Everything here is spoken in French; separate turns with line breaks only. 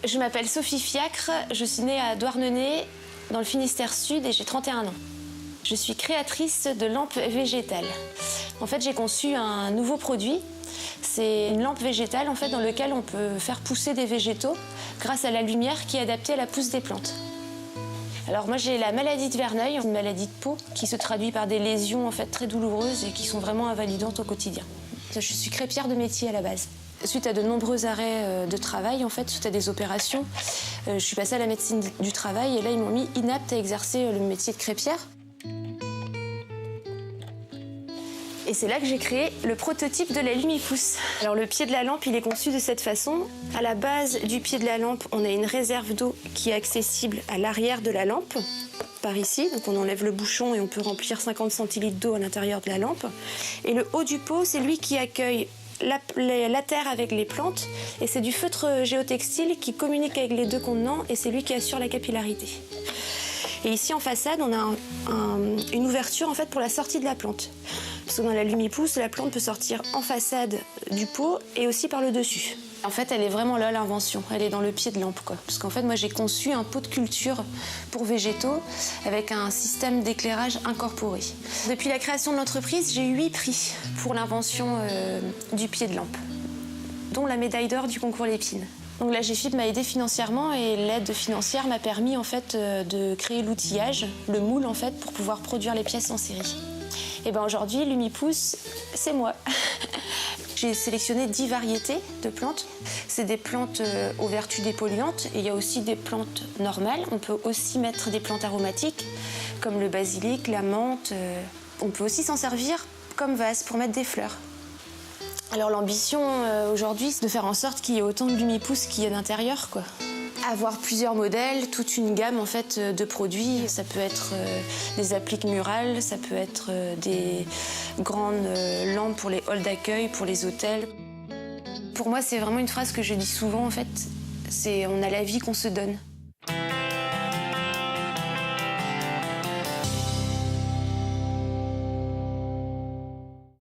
Je m'appelle Sophie Fiacre, je suis née à Douarnenez, dans le Finistère Sud, et j'ai 31 ans. Je suis créatrice de lampes végétales. En fait, j'ai conçu un nouveau produit. C'est une lampe végétale en fait, dans laquelle on peut faire pousser des végétaux grâce à la lumière qui est adaptée à la pousse des plantes. Alors moi j'ai la maladie de Verneuil, une maladie de peau qui se traduit par des lésions en fait, très douloureuses et qui sont vraiment invalidantes au quotidien. Je suis crêpière de métier à la base. Suite à de nombreux arrêts de travail, en fait, suite à des opérations, je suis passée à la médecine du travail et là ils m'ont mis inapte à exercer le métier de crêpière. Et c'est là que j'ai créé le prototype de la Lumipousse. Alors le pied de la lampe, il est conçu de cette façon. À la base du pied de la lampe, on a une réserve d'eau qui est accessible à l'arrière de la lampe, par ici. Donc on enlève le bouchon et on peut remplir 50 centilitres d'eau à l'intérieur de la lampe. Et le haut du pot, c'est lui qui accueille la terre avec les plantes. Et c'est du feutre géotextile qui communique avec les deux contenants et c'est lui qui assure la capillarité. Et ici en façade, on a une ouverture en fait, pour la sortie de la plante. Parce que dans la Lumipousse, la plante peut sortir en façade du pot et aussi par le dessus. En fait, elle est vraiment là, l'invention. Elle est dans le pied de lampe, quoi. Parce qu'en fait, moi, j'ai conçu un pot de culture pour végétaux avec un système d'éclairage incorporé. Depuis la création de l'entreprise, j'ai eu 8 prix pour l'invention du pied de lampe, dont la médaille d'or du concours Lépine. Donc la GFIP m'a aidée financièrement et l'aide financière m'a permis en fait, de créer l'outillage, le moule en fait, pour pouvoir produire les pièces en série. Et ben aujourd'hui, Lumipousse, c'est moi. J'ai sélectionné 10 variétés de plantes. C'est des plantes aux vertus dépolluantes et il y a aussi des plantes normales. On peut aussi mettre des plantes aromatiques comme le basilic, la menthe. On peut aussi s'en servir comme vase pour mettre des fleurs. Alors l'ambition aujourd'hui, c'est de faire en sorte qu'il y ait autant de Lumipousse qu'il y a d'intérieur, quoi. Avoir plusieurs modèles, toute une gamme en fait, de produits. Ça peut être des appliques murales, ça peut être des grandes lampes pour les halls d'accueil, pour les hôtels. Pour moi, c'est vraiment une phrase que je dis souvent en fait, c'est « on a la vie qu'on se donne ».